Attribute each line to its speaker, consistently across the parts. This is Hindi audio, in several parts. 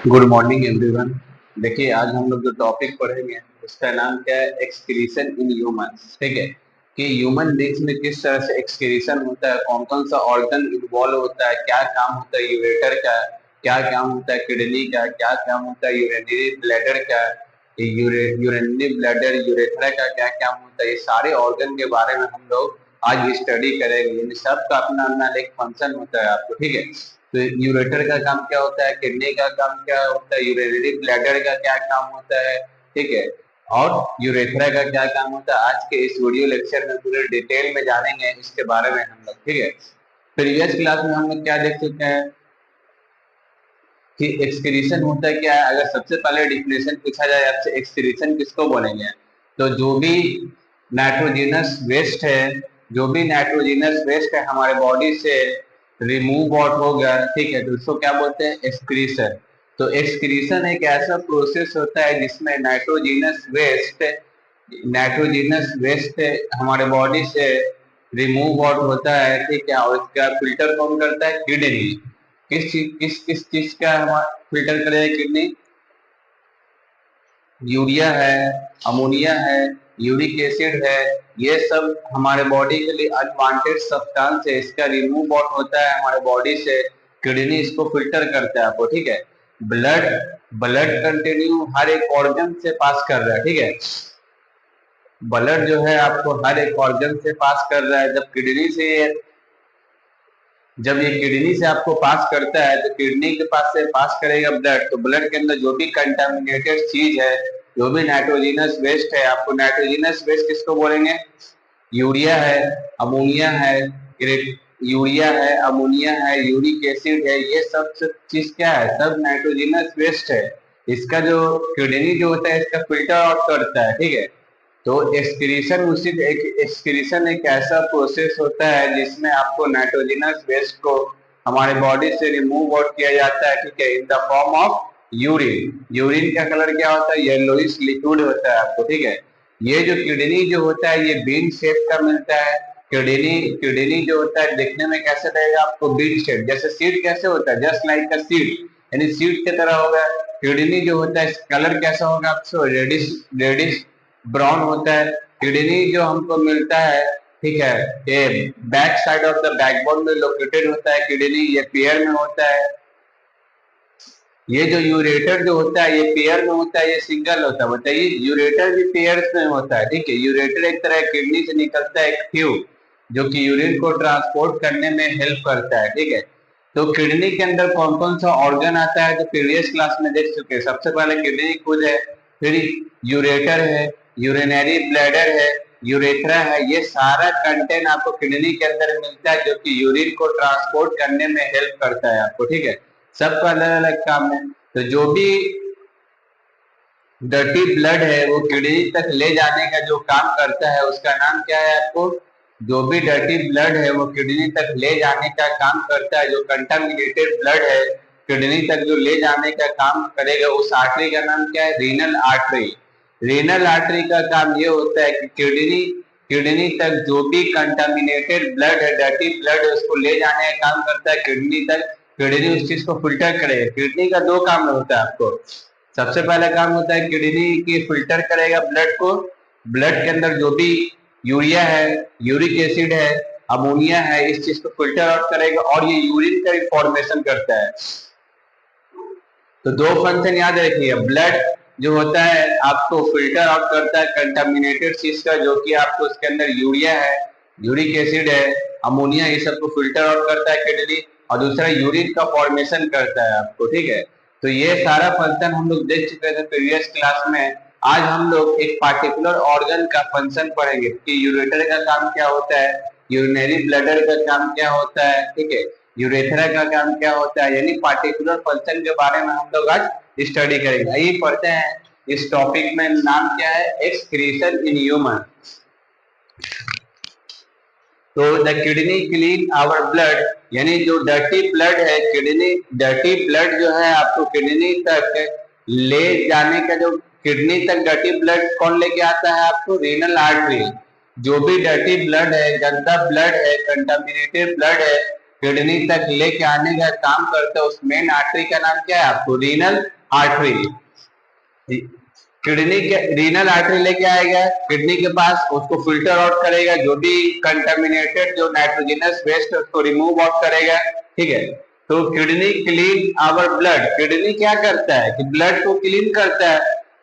Speaker 1: Good morning everyone. देखिए आज हम लोग जो टॉपिक पढ़ेंगे उसका नाम क्या है, एक्सक्रीशन इन ह्यूमंस। ठीक है कि ह्यूमन बींग्स में किस तरह से एक्सक्रीशन होता है, कौन कौन सा ऑर्गन इन्वॉल्व होता है, क्या काम होता है यूरेटर का, क्या काम होता है किडनी का, क्या काम होता है यूरिनरी ब्लैडर का, यूरिनरी ब्लैडर यूरेथ्रा का क्या काम होता है। ये सारे ऑर्गन के बारे में हम लोग आज स्टडी करेंगे। इन सब का अपना अपना एक फंक्शन होता है आपको। ठीक है, तो यूरेटर का काम क्या होता है, किडनी का काम क्या होता है, यूरिनरी ब्लैडर का क्या काम होता है, ठीक है, और यूरेथ्रा का क्या काम होता है। आज के इस वीडियो लेक्चर में पूरे डिटेल में जानेंगे इसके बारे में हम लोग। ठीक है, प्रीवियस क्लास में हम लोग क्या देख चुके हैं कि एक्सक्रीशन होता है क्या है। अगर सबसे पहले डिफिनेशन पूछा जाए आपसे, एक्सक्रीशन किसको बोलेंगे, तो जो भी नाइट्रोजिनस वेस्ट है, जो भी नाइट्रोजिनस वेस्ट है हमारे बॉडी से रिमूव आउट हो गया, ठीक है, तो उसको क्या बोलते हैं, एक्सक्रीशन। तो एक्सक्रीशन एक ऐसा प्रोसेस होता है जिसमें नाइट्रोजिनस वेस्ट हमारे बॉडी से रिमूव आउट होता है, ठीक है, और इसका फिल्टर कौन करता है, किडनी। किस चीज का हमारा फिल्टर करेगा किडनी, यूरिया है, अमोनिया है, यूरिक एसिड है, ये सब हमारे बॉडी के लिए अनवांटेड सब्सटेंस है, इसका रिमूव आउट होता है हमारे बॉडी से, किडनी इसको फिल्टर करता है आपको। ठीक है, ब्लड ब्लड कंटिन्यू हर एक ऑर्गन से पास कर रहा है। ठीक है, ब्लड जो है आपको हर एक ऑर्गन से पास कर रहा है। जब ये किडनी से आपको पास करता है तो किडनी के पास से पास करेगा ब्लड, तो ब्लड के अंदर जो भी कंटामिनेटेड चीज है, जो भी नाइट्रोजिनस वेस्ट है, आपको नाइट्रोजिनस वेस्ट किसको बोलेंगे, यूरिया है, अमोनिया है, यूरिया है, अमोनिया है, यूरिक एसिड है, ये सब सब चीज क्या है, सब नाइट्रोजिनस वेस्ट है। इसका जो किडनी जो होता है इसका फिल्टर आउट करता है। ठीक है, तो एक्सक्रीशन एक ऐसा प्रोसेस होता है जिसमें आपको नाइट्रोजनस वेस्ट को हमारे बॉडी से रिमूव आउट किया जाता है। ठीक है, in the form of urine. Urine का कलर क्या होता है, येलोइश लिक्विड होता है आपको। ठीक है, ये जो किडनी जो होता है ये बीन शेप का मिलता है। किडनी किडनी जो होता है देखने में कैसे रहेगा आपको, बीन शेप, जैसे सीड कैसे होता है, जस्ट लाइक अ सीड, यानी सीड की तरह होगा। किडनी जो होता है कलर कैसा होगा आपको, रेडिश रेडिश ब्राउन होता है। किडनी जो हमको मिलता है, ठीक है, ये back side of the backbone में लोकेटेड होता है किडनी, ये पेयर में होता है। ये जो यूरेटर जो होता है ये पेयर में होता है, ये सिंगल होता है। बताइए, यूरेटर भी पेयर्स में होता है। ठीक है, यूरेटर एक तरह किडनी से निकलता है एक ट्यूब जो कि यूरिन को ट्रांसपोर्ट करने में हेल्प करता है। ठीक है, तो किडनी के अंदर कौन कौन सा ऑर्गन आता है तो प्रीवियस क्लास में देख चुके हैं। सबसे पहले किडनी खुद है, फिर यूरेटर है, यूरिनरी ब्लैडर है, यूरेथ्रा है, ये सारा कंटेंट आपको किडनी के अंदर मिलता है जो कि यूरिन को ट्रांसपोर्ट करने में हेल्प करता है आपको। ठीक है, सबका अलग अलग काम है। तो जो भी डर्टी ब्लड है वो किडनी तक ले जाने का जो काम करता है उसका नाम क्या है आपको, जो भी डर्टी ब्लड है वो किडनी तक ले जाने का काम करता है, जो कंटामिनेटेड ब्लड है किडनी तक जो ले जाने का काम करेगा उस आर्टरी का नाम क्या है, रीनल आर्टरी। रीनल आर्टरी का काम ये होता है कि किडनी किडनी तक जो भी कंटामिनेटेड ब्लड है, डर्टी ब्लड है, उसको ले जाने का काम करता है किडनी तक। किडनी उस चीज को फिल्टर करेगा। किडनी का दो काम होता है आपको, सबसे पहला काम होता है किडनी की फिल्टर करेगा ब्लड को, ब्लड के अंदर जो भी यूरिया है, यूरिक एसिड है, अमोनिया है, इस चीज को फिल्टर आउट करेगा और ये यूरिन का फॉर्मेशन करता है। तो दो फंक्शन याद रखिए, ब्लड जो होता है आपको फिल्टर आउट करता है कंटामिनेटेड चीज का, जो कि आपको उसके अंदर यूरिया है, यूरिक एसिड है, अमोनिया, ये सब को फिल्टर आउट करता है किडनी, और दूसरा यूरिन का फॉर्मेशन करता है आपको। ठीक है, तो ये सारा फंक्शन हम लोग देख चुके थे प्रीवियस क्लास में। आज हम लोग एक पार्टिकुलर ऑर्गन का फंक्शन पढ़ेंगे कि यूरेटर का काम क्या होता है, यूरिनरी ब्लैडर का काम क्या होता है, ठीक है, यूरेथ्रा का काम क्या होता है, यानी पार्टिकुलर फंक्शन के बारे में हम लोग आज स्टडी करेंगे। आइए पढ़ते हैं, इस टॉपिक में नाम क्या है, एक्सक्रीशन इन ह्यूमन। तो the kidney clean our blood, यानी जो डर्टी ब्लड है, किडनी डर्टी ब्लड जो है आपको किडनी तक ले जाने का, जो किडनी तक डर्टी ब्लड कौन लेके आता है आपको, रीनल आर्टरी। जो भी डर्टी ब्लड है, गंदा ब्लड है, कंटामिनेटेड ब्लड है, किडनी तक लेके आने का काम करता है, उस मेन आर्टरी का नाम क्या है आपको? Renal artery. किडनी के रीनल आर्टरी लेके आएगा किडनी के पास, उसको फिल्टर आउट करेगा, जो भी कंटामिनेटेड जो नाइट्रोजनस वेस्ट उसको रिमूव आउट करेगा, ठीक है। तो kidney clean our blood, kidney क्या करता है कि ब्लड को क्लीन करता है,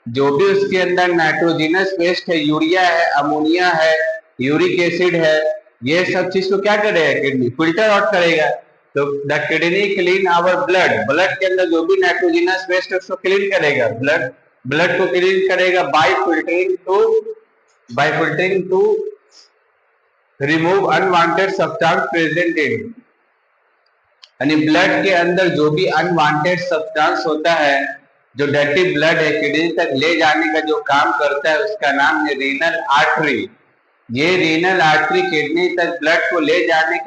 Speaker 1: जो भी उसके अंदर नाइट्रोजनस वेस्ट है, यूरिया है, अमोनिया है, यूरिक एसिड है, ये सब चीज को क्या करेगा? किडनी फिल्टर आउट करेगा। तो the kidney clean our blood, blood के अंदर जो भी नाइट्रोजनस वेस्ट है उसको क्लीन करेगा, ब्लड को क्लीन करेगा by filtering to remove unwanted substance present in, यानी ब्लड के अंदर जो भी अनवांटेड सब्सटेंस होता है, जो डर्टी ब्लड है किडनी तक ले जाने का जो काम करता है, उसका नाम है रीनल आर्टरी। ये रीनल आर्टरी किडनी तक ब्लड को ले जाने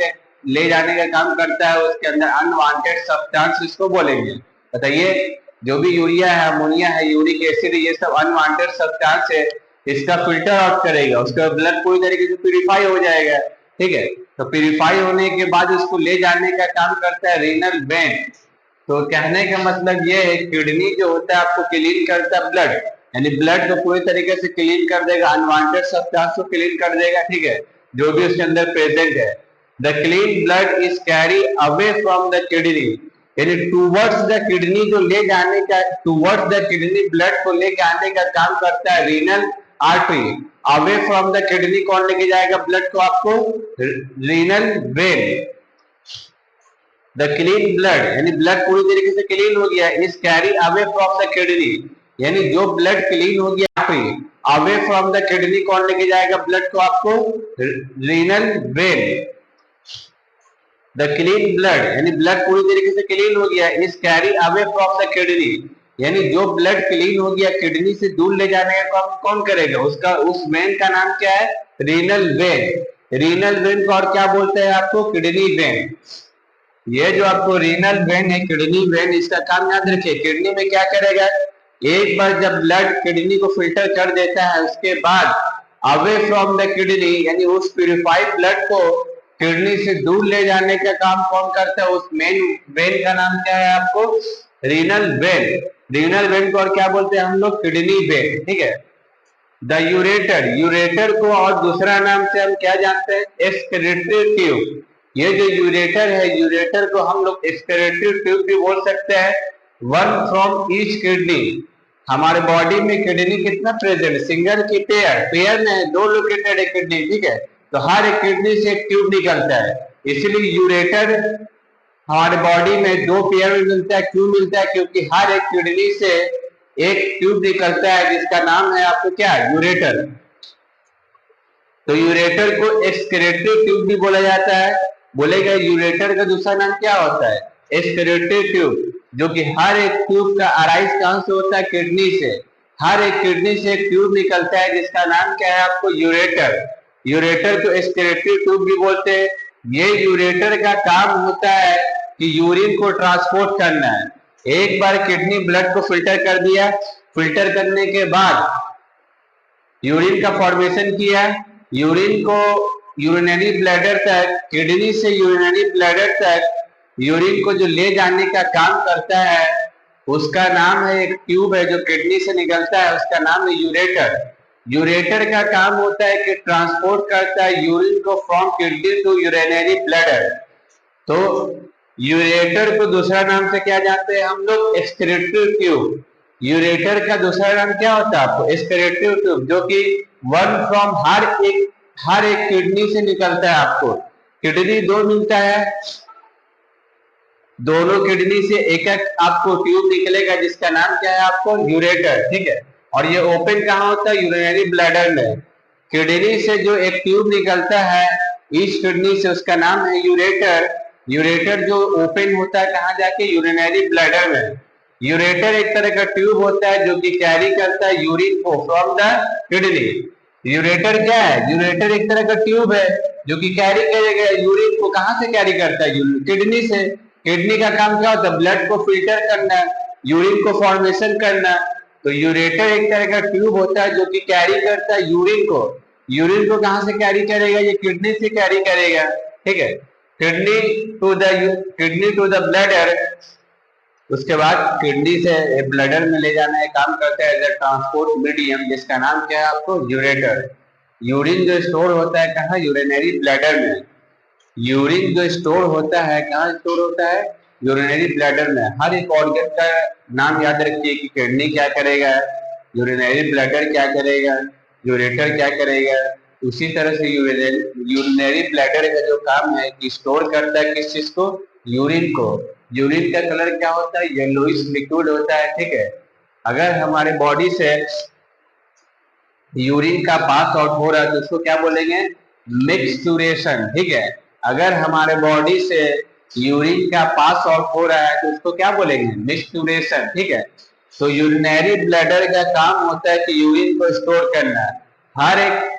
Speaker 1: का काम करता है, उसके अंदर अनवांटेड सब्सटेंस इसको बोलेंगे। बताइए, जो भी यूरिया है, अमोनिया है, यूरिक एसिड, ये सब अनवांटेड सब्सटेंस है, इसका फिल्टर आउट करेगा, उसका ब्लड पूरी तरीके से प्यूरिफाई हो जाएगा, ठीक है। तो प्यूरिफाई होने के बाद इसको ले जाने का काम करता है रीनल वेन। तो कहने का मतलब ये है, किडनी जो होता है आपको क्लीन करता है ब्लड, यानी ब्लड को पूरी तरीके से क्लीन कर देगा, अनवांटेड सब्सटेंस को क्लीन कर देगा, ठीक है, जो भी उसके अंदर प्रेजेंट है। The clean blood is carry away from the kidney, यानी टूवर्ड्स द किडनी जो ले जाने का, टूवर्ड्स द किडनी ब्लड को लेके आने का काम करता है renal artery. Away from the kidney कौन लेके जाएगा ब्लड को? आपको renal vein. The clean blood, यानी ब्लड पूरी तरीके से क्लीन हो गया, is carry away from the kidney, यानी जो ब्लड क्लीन हो गया अवे फ्रॉम द किडनी कौन लेके जाएगा ब्लड को? आपको renal vein. The clean blood, यानी ब्लड पूरी तरीके से क्लीन हो गया, is carry away from the kidney, यानी जो ब्लड क्लीन हो गया किडनी से दूर ले जाने का काम कौन करेगा? उसका उस वेन का नाम क्या है? Renal vein. रीनल वेन को और क्या बोलते हैं आपको? Kidney when. ये जो आपको रीनल वेन है, किडनी वेन, इसका काम याद रखिए, किडनी में क्या करेगा? एक बार जब ब्लड किडनी को फिल्टर कर देता है, उसके बाद अवे फ्रॉम द किडनी, यानी उस प्यूरिफाइड ब्लड को किडनी से दूर ले जाने का काम कौन करता है? उस मेन वेन का नाम क्या है आपको? Renal vein. रीनल वेन को और क्या बोलते हैं हम लोग? किडनी वेन, ठीक है। द यूरेटर, यूरेटर को और दूसरा नाम से हम क्या जानते हैं? Excretory tube. ये जो यूरेटर है, यूरेटर को हम लोग एक्सक्रीटरी ट्यूब भी बोल सकते हैं। वन फ्रॉम ईच किडनी, हमारे बॉडी में किडनी कितना प्रेजेंट? सिंगल की पेयर में दो लोकेटेड है किडनी, ठीक है। तो हर एक किडनी से एक ट्यूब निकलता है, इसलिए यूरेटर हमारे बॉडी में दो पेयर में मिलता है। क्यों मिलता है? क्योंकि हर एक किडनी से एक ट्यूब निकलता है, जिसका नाम है आपको क्या? यूरेटर। तो यूरेटर को एक्सक्रीटरी ट्यूब भी बोला जाता है। बोलेगा यूरेटर का दूसरा नाम क्या होता है? एक्सक्रीटरी ट्यूब, जो कि हर एक ट्यूब का अराइज कहां से होता है? किडनी से। हर एक किडनी से एक ट्यूब निकलता है, जिसका नाम क्या है आपको? यूरेटर। यूरेटर को एक्सक्रीटरी ट्यूब भी बोलते हैं। ये यूरेटर का काम होता है कि यूरिन को ट्रांसपोर्ट करना है। एक बार किडनी ब्लड को फिल्टर कर दिया, फिल्टर करने के बाद यूरिन का फॉर्मेशन किया, यूरिन को यूरिनरी ब्लैडर तक, किडनी से यूरिनरी ब्लैडर तक यूरिन को जो ले जाने का काम करता है, उसका नाम है, एक ट्यूब है जो किडनी से निकलता है, उसका नाम है यूरेटर। यूरेटर का काम होता है कि ट्रांसपोर्ट करता है यूरिन को from kidney to urinary bladder. तो यूरेटर को दूसरा नाम से क्या जानते हैं हम लोग? Excretory tube. यूरेटर का दूसरा नाम क्या होता है आपको? एक्सक्रीटरी ट्यूब, जो कि वन फ्रॉम हर एक किडनी से निकलता है। आपको किडनी दो मिलता है, दोनों किडनी से एक एक आपको ट्यूब निकलेगा, जिसका नाम क्या है आपको? यूरेटर, ठीक है। और ये ओपन कहाँ होता है? यूरिनरी ब्लैडर में। किडनी से जो एक ट्यूब निकलता है ईच किडनी से, उसका नाम है यूरेटर। यूरेटर जो ओपन होता है कहाँ जाके? यूरिनरी ब्लैडर में। यूरेटर एक तरह का ट्यूब होता है जो कि कैरी करता है यूरिन को फ्रॉम द किडनी। यूरेटर क्या है? यूरेटर एक तरह का ट्यूब है जो कि कैरी करेगा यूरिन को। कहां से कैरी करता है? किडनी से। किडनी का काम क्या होता है? ब्लड को फिल्टर करना, यूरिन को फॉर्मेशन करना। तो यूरेटर एक तरह का ट्यूब होता है जो कि कैरी करता है यूरिन को। यूरिन को कहां से कैरी करेगा? ये किडनी से कैरी करेगा, ठीक है। किडनी टू द ब्लैडर, उसके बाद किडनी से ब्लडर में ले जाना है, काम करता है एज अ ट्रांसपोर्ट मीडियम, जिसका नाम क्या है आपको, यूरेटर। यूरिन जो स्टोर होता है कहाँ, यूरिनरी ब्लैडर में। यूरिन जो स्टोर होता है कहाँ स्टोर होता है, यूरिनरी ब्लैडर में। हर एक ऑर्गन का नाम याद रखिए कि किडनी क्या करेगा, यूरिनरी ब्लैडर क्या करेगा, यूरेटर क्या करेगा। उसी तरह से यूरिनरी ब्लैडर का जो काम है कि स्टोर करता है किस चीज को, यूरिन को। यूरिन का कलर क्या होता है, येलोइश लिक्विड होता है, ठीक है। अगर हमारे बॉडी से यूरिन का पास आउट हो रहा है तो उसको क्या बोलेंगे, मिक्सचुरेशन, ठीक है। अगर हमारे बॉडी से यूरिन का पास आउट हो रहा है तो उसको क्या बोलेंगे, मिक्सचुरेशन, ठीक है। तो यूरिनरी ब्लैडर का काम होता है कि यूरिन को स्टोर करना। हर एक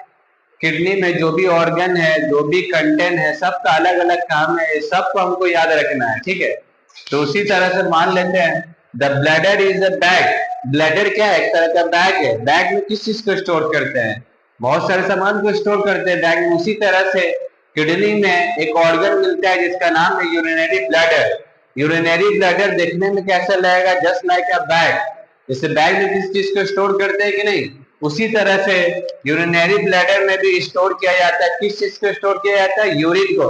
Speaker 1: किडनी में जो भी ऑर्गन है, जो भी कंटेंट है, सबका अलग अलग काम है, सबको हमको याद रखना है, ठीक है। तो उसी तरह से मान लेते हैं the bladder is a bag. Bladder क्या है, एक तरह का बैग है। बैग में किस चीज को स्टोर करते हैं, बहुत सारे सामान को स्टोर करते हैं बैग में। उसी तरह से किडनी में एक ऑर्गन मिलता है जिसका नाम है यूरिनरी ब्लैडर। यूरिनरी ब्लैडर देखने में कैसा लगेगा, जस्ट लाइक अ बैग। जैसे बैग में किस चीज को स्टोर करते हैं कि नहीं, उसी तरह से यूरिनरी ब्लैडर में भी स्टोर किया जाता है। किस चीज को स्टोर किया जाता है, यूरिन को।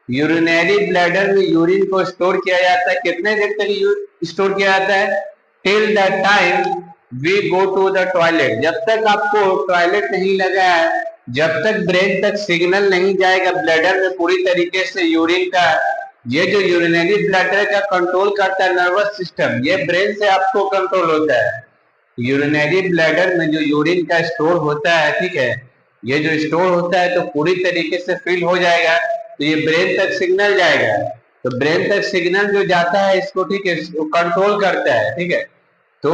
Speaker 1: यूरिनरी ब्लैडर में यूरिन को स्टोर किया जाता है। कितने देर तक स्टोर किया जाता है, till the time we go to the toilet. जब तक आपको टॉयलेट नहीं लगा है, जब तक ब्रेन तक सिग्नल नहीं जाएगा ब्लैडर में पूरी तरीके से यूरिन का। ये जो यूरिनरी ब्लैडर का कंट्रोल करता है नर्वस सिस्टम, ये ब्रेन से आपको कंट्रोल होता है। यूरिनरी ब्लैडर में जो यूरिन का स्टोर होता है, ठीक है, ये जो स्टोर होता है तो पूरी तरीके से फिल हो जाएगा तो ये ब्रेन तक सिग्नल जाएगा। तो ब्रेन तक सिग्नल जो जाता है इसको, ठीक है, कंट्रोल करता है, ठीक है। तो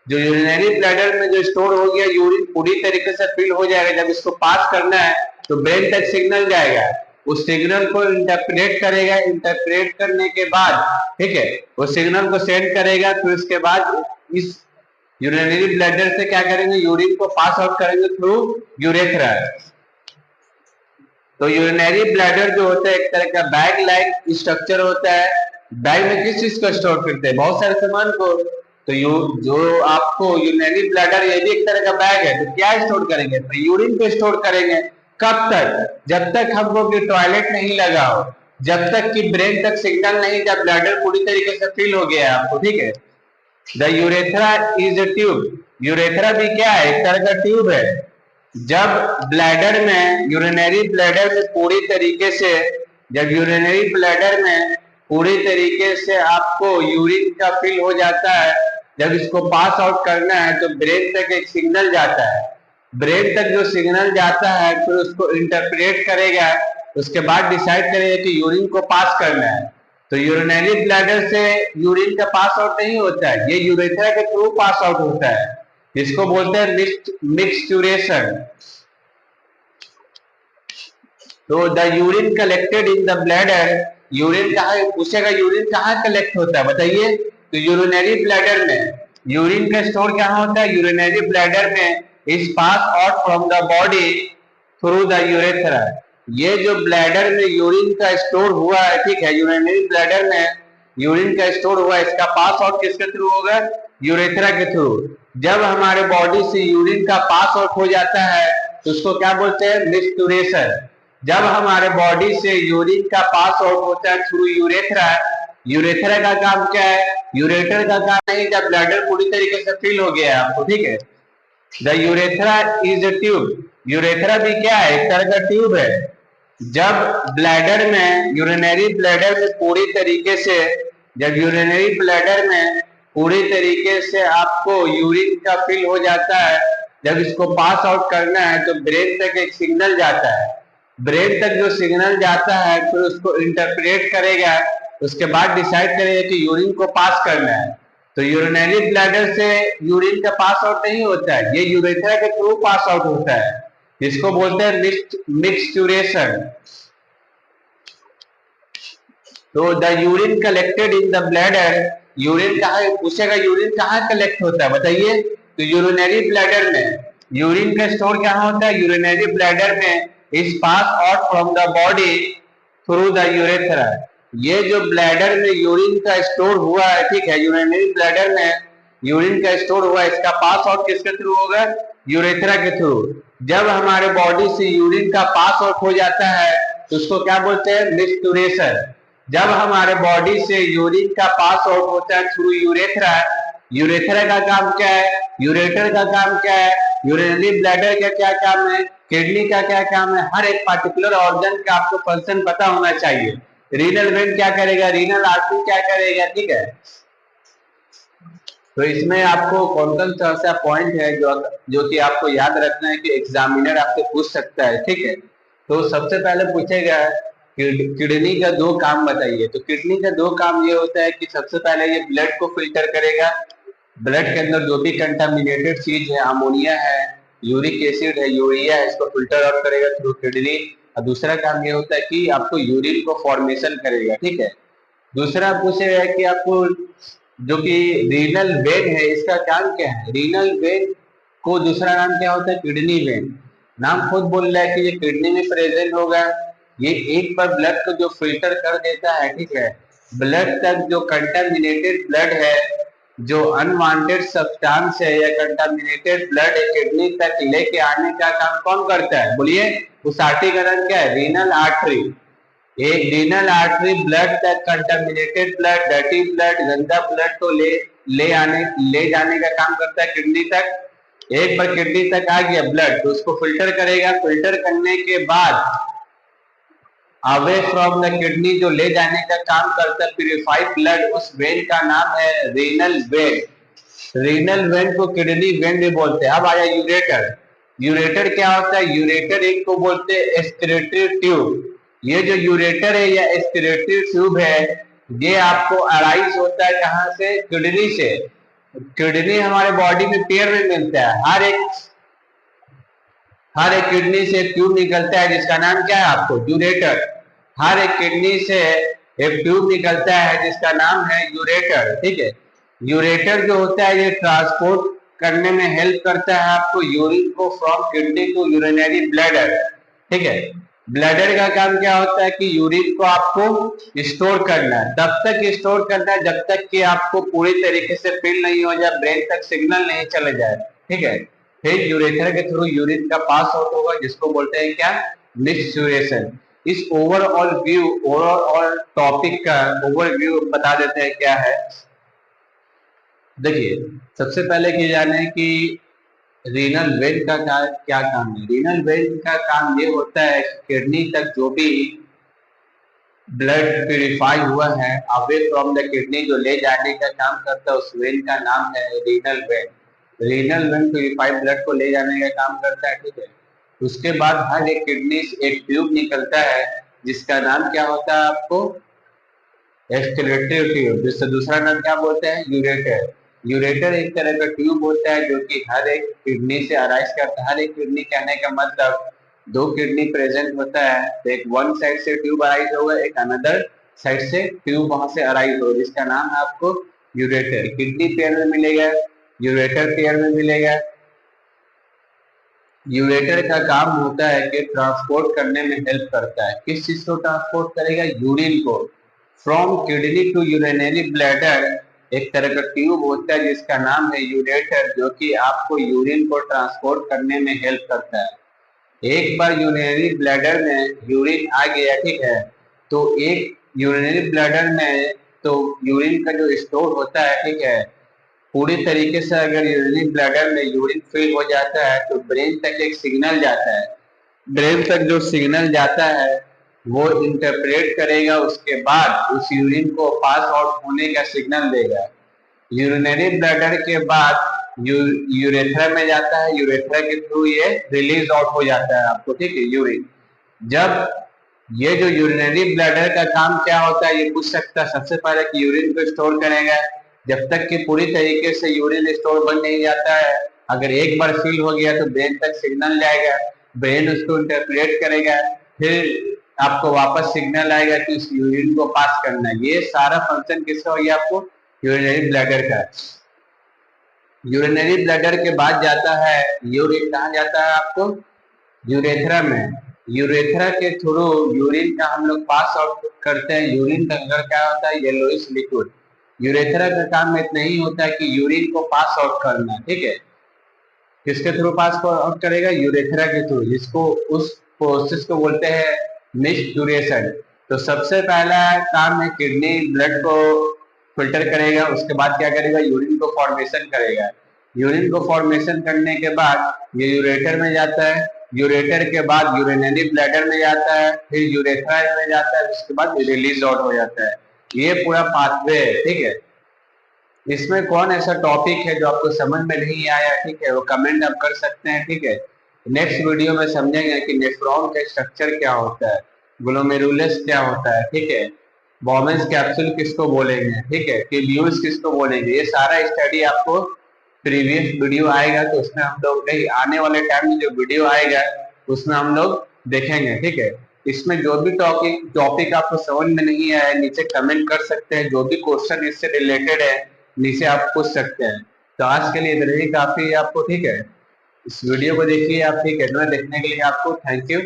Speaker 1: जो यूरिनरी ब्लैडर में जो स्टोर हो गया यूरिन पूरी तरीके से फिल हो जाएगा। जब इसको पास करना है तो ब्रेन तक सिग्नल जाएगा, उस सिग्नल को इंटरप्रेट करेगा। इंटरप्रेट करने के बाद, ठीक है, उस सिग्नल को सेंड करेगा। फिर उसके बाद इस यूरिनरी ब्लैडर से क्या करेंगे, यूरिन को पास आउट करेंगे थ्रू यूरेथ्रा। तो यूरिनरी ब्लैडर जो होता है एक तरह का बैग लाइक स्ट्रक्चर होता है। बैग में किस चीज को स्टोर करते हैं, बहुत सारे सामान को। तो जो आपको यूरिनरी ब्लैडर ये भी एक तरह का बैग है, तो क्या स्टोर करेंगे, तो यूरिन को स्टोर करेंगे। कब तक, जब तक हमको कि टॉयलेट नहीं लगा हो, जब तक कि ब्रेन तक सिग्नल नहीं, जब ब्लैडर पूरी तरीके से फिल हो गया है आपको, ठीक है। The urethra is a tube. Urethra भी क्या है, एक तरह का ट्यूब है। जब ब्लैडर में, यूरिनरी ब्लैडर में पूरी तरीके से, जब यूरिनरी ब्लैडर में पूरी तरीके से आपको यूरिन का फिल हो जाता है, जब इसको पास आउट करना है तो ब्रेन तक एक सिग्नल जाता है। ब्रेन तक जो सिग्नल जाता है फिर उसको इंटरप्रेट करेगा, उसके बाद डिसाइड करेगा कि यूरिन को पास करना है। तो यूरिनरी ब्लैडर से यूरिन का पास आउट नहीं होता है, ये यूरेथ्रा के थ्रू पास आउट होता है। इसको बोलते हैं मिक्सचुरेशन। तो the urine collected in the bladder, urine कहाँ पूछेगा, यूरिन कहाँ कलेक्ट होता है बताइए, तो यूरिनरी ब्लैडर में। यूरिन का स्टोर कहाँ होता है, यूरिनरी ब्लैडर में। Is pass out from the body through the urethra. ये जो ब्लैडर में यूरिन का स्टोर हुआ है, ठीक है, यूरिनरी ब्लैडर में यूरिन का स्टोर हुआ है, इसका पास आउट किसके थ्रू होगा, यूरेथ्रा के थ्रू। जब हमारे बॉडी से यूरिन का पास आउट हो जाता है तो उसको क्या बोलते हैं, मिक्सचुरेशन। जब हमारे बॉडी से यूरिन का पास आउट होता है थ्रू यूरेथ्रा, यूरेथ्रा का काम क्या है, यूरेटर का काम नहीं, जब ब्लैडर पूरी तरीके से फिल हो गया है आपको, ठीक है। The urethra is a tube. Urethra भी क्या है, एक तरह का ट्यूब है। जब ब्लैडर में, यूरिनरी ब्लैडर में पूरी तरीके से, जब यूरिनरी ब्लैडर में पूरी तरीके से आपको यूरिन का फिल हो जाता है, जब इसको पास आउट करना है तो ब्रेन तक एक सिग्नल जाता है। ब्रेन तक जो सिग्नल जाता है फिर उसको इंटरप्रेट करेगा, उसके बाद डिसाइड करेगा कि यूरिन को पास करना है। तो यूरिनरी ब्लैडर से यूरिन का पास आउट नहीं होता है, ये यूरेथ्रा के थ्रू पास आउट होता है। इसको बोलते हैं मिक्सचुरेशन। तो the urine collected in the bladder, urine कहाँ पूछेगा, यूरिन कहाँ कलेक्ट होता है बताइए, तो यूरिनरी ब्लैडर में। यूरिन का स्टोर कहाँ होता है, यूरिनरी ब्लैडर में। Is pass out from the body through the urethra. ये जो ब्लैडर में यूरिन का स्टोर हुआ है, ठीक है, यूरिनरी ब्लैडर में यूरिन का स्टोर हुआ है, इसका पास आउट किसके थ्रू होगा? यूरेथ्रा के थ्रू। जब हमारे बॉडी से यूरिन का पास आउट हो जाता है तो उसको क्या बोलते हैं? मिस्चुरेशन। जब हमारे बॉडी से यूरिन का पास आउट होता है थ्रू यूरेथ्रा, यूरेथ्रा का काम क्या है? यूरेटर का काम क्या है? यूरिनरी ब्लैडर का क्या काम है? किडनी का क्या काम है? हर एक पार्टिकुलर ऑर्गन का आपको फंक्शन पता होना चाहिए। रीनल वेन क्या करेगा, रीनल आर्टरी क्या करेगा, ठीक है। तो इसमें आपको कौन सा ऐसा पॉइंट है जो कि आपको याद रखना है कि एग्जामिनर आपसे पूछ सकता है, ठीक है। तो सबसे पहले पूछेगा किडनी का दो काम बताइए। तो किडनी का दो काम ये होता है कि सबसे पहले ये ब्लड को फिल्टर करेगा। ब्लड के अंदर जो भी कंटामिनेटेड चीज है, अमोनिया है, यूरिक एसिड है, यूरिया है, इसको फिल्टर आउट करेगा थ्रू किडनी। और दूसरा काम ये होता है कि आपको यूरिन को फॉर्मेशन करेगा, ठीक है। दूसरा पूछेगा कि आपको जो कि रीनल वेन है, इसका काम क्या है? रीनल वेन को दूसरा नाम क्या होता है? Kidney when. नाम खुद बोल रहा है कि ये किडनी में प्रेजेंट होगा। ये एक बार ब्लड को जो फिल्टर कर देता है, ठीक है, ब्लड तक जो कंटामिनेटेड ब्लड है, जो अनवांटेड सब्सटेंस है या कंटामिनेटेड ब्लड है, किडनी तक लेके आने का काम कौन करता है? बोलिए। उस आर्टरी का नाम क्या है? Renal artery. एक रीनल आर्टरी ब्लड तक कंटामिनेटेड ब्लड, डर्टी ब्लड, गंदा ब्लड को ले जाने का काम करता है किडनी तक। एक बार किडनी तक आ गया ब्लड तो उसको फिल्टर करेगा। फिल्टर करने के बाद अवे फ्रॉम द किडनी जो ले जाने का काम करता है प्यूरिफाइड ब्लड, उस वेन का नाम है रीनल वेन। रीनल वेन को किडनी वेन भी बोलते हैं। अब आया यूरेटर। यूरेटर क्या होता है? यूरेटर एक को बोलते हैं एस्पिरेटरी ट्यूब। ये जो यूरेटर है या एस्पिरेटरी ट्यूब है, ये आपको अराइज होता है कहाँ से? किडनी से। किडनी हमारे बॉडी में पेयर में मिलता है। हर एक किडनी से ट्यूब निकलता है जिसका नाम क्या है आपको? यूरेटर। हर एक किडनी से एक ट्यूब निकलता है जिसका नाम है यूरेटर, ठीक है। यूरेटर जो होता है ये ट्रांसपोर्ट करने में हेल्प करता है आपको यूरिन को from kidney to urinary bladder, ठीक है। ब्लैडर का काम क्या होता है कि यूरिन को आपको स्टोर करना है। तब तक स्टोर करना है जब तक कि आपको पूरी तरीके से फिल नहीं हो जाए, ब्रेन तक सिग्नल नहीं चले जाए, ठीक है। फिर यूरेथ्रा के थ्रू यूरिन का पास आउट होगा जिसको बोलते हैं क्या? मिक्सचुरेशन। इस ओवरऑल टॉपिक का ओवरव्यू बता देते हैं क्या है। देखिए, सबसे पहले ये जाने कि रीनल वेन का क्या काम है। रीनल वेन का काम ये होता है किडनी तक जो भी ब्लड प्यूरिफाई हुआ है अवे फ्रॉम द किडनी जो ले जाने का काम करता है, उस वेन का नाम है renal vein. Renal vein purified blood को ले जाने का काम करता है, ठीक है। उसके बाद हर एक किडनी से एक ट्यूब निकलता है जिसका नाम क्या होता है आपको? Excretory tube. जिससे दूसरा नाम क्या बोलते हैं? यूरेटर। यूरेटर एक तरह का ट्यूब होता है जो कि हर एक किडनी से अराइज करता है। हर एक किडनी कहने का मतलब दो किडनी प्रेजेंट होता है, तो एक वन साइड से ट्यूब अराइज होगा, एक अनदर साइड से ट्यूब वहां से अराइज होगा, जिसका नाम है आपको यूरेटर। किडनी पेयर में मिलेगा, यूरेटर पेयर में मिलेगा। यूरेटर का काम होता है कि ट्रांसपोर्ट करने में हेल्प करता है। किस चीज को ट्रांसपोर्ट करेगा? यूरिन को from kidney to urinary bladder. एक तरह का ट्यूब होता है जिसका नाम है यूरेटर, जो कि आपको यूरिन को ट्रांसपोर्ट करने में हेल्प करता है। एक बार यूरिनरी ब्लैडर में यूरिन आ गया, ठीक है, तो एक यूरिनरी ब्लैडर में तो यूरिन का जो स्टोर होता है, ठीक है, पूरी तरीके से अगर यूरिनरी ब्लैडर में यूरिन फिल हो जाता है तो ब्रेन तक एक सिग्नल जाता है। ब्रेन तक जो सिग्नल जाता है वो इंटरप्रेट करेगा, उसके बाद उस यूरिन को पास आउट होने का सिग्नल देगा। यूरिनरी ब्लैडर के बाद यूरेथ्रा में जाता है, यूरेथ्रा के थ्रू ये रिलीज आउट हो जाता है आपको, ठीक है, यूरिन। जब ये जो यूरिनरी ब्लैडर का काम क्या होता है ये पूछ सकता है। सबसे पहले कि यूरिन को स्टोर करेगा, जब तक कि पूरी तरीके से यूरिन स्टोर बन नहीं जाता है। अगर एक बार फिल हो गया तो ब्रेन तक सिग्नल जाएगा, ब्रेन उसको इंटरप्रेट करेगा, फिर आपको वापस सिग्नल आएगा कि उस यूरिन को पास करना है। ये सारा फंक्शन किसका हो गया आपको? यूरिनरी ब्लैडर का। यूरिनरी ब्लैडर के बाद जाता है यूरिन, कहाँ जाता है आपको? यूरेथ्रा में। यूरेथ्रा के थ्रू यूरिन का हम लोग पास आउट करते हैं। यूरिन का कलर क्या होता है? Yellowish liquid. यूरेथ्रा का काम इतना ही होता है कि यूरिन को पास आउट करना, ठीक है। किसके थ्रू पास आउट करेगा? यूरेथ्रा के थ्रू, जिसको उस प्रोसेस को बोलते हैं मिक्सचुरेशन। तो सबसे पहला काम है किडनी ब्लड को फिल्टर करेगा, उसके बाद क्या करेगा? यूरिन को फॉर्मेशन करेगा। यूरिन को फॉर्मेशन करने के बाद ये यूरेटर में जाता है, यूरेटर के बाद यूरिनरी ब्लैडर में जाता है, फिर यूरेथ्रा में जाता है, उसके बाद रिलीज आउट हो जाता है। ये पूरा पाथवे है, ठीक है। इसमें कौन ऐसा टॉपिक है जो आपको समझ में नहीं आया, ठीक है, वो कमेंट आप कर सकते हैं, ठीक है। नेक्स्ट वीडियो में समझेंगे कि नेफ्रॉन का स्ट्रक्चर क्या होता है, ग्लोमेरुलस क्या होता है, ठीक है, बॉमेंस कैप्सूल किसको बोलेंगे, ठीक है, ट्यूब्यूल्स किसको बोलेंगे। ये सारा स्टडी आपको प्रीवियस वीडियो आएगा, तो उसमें हम लोग नहीं, आने वाले टाइम में जो वीडियो आएगा उसमें हम लोग देखेंगे, ठीक है। इसमें जो भी टॉपिक आपको समझ में नहीं आया, नीचे कमेंट कर सकते हैं। जो भी क्वेश्चन इससे रिलेटेड है नीचे आप पूछ सकते हैं। तो आज के लिए इधर ही काफी है आपको, ठीक है। इस वीडियो को देखिए आप, ठीक है। देखने के लिए आपको थैंक यू।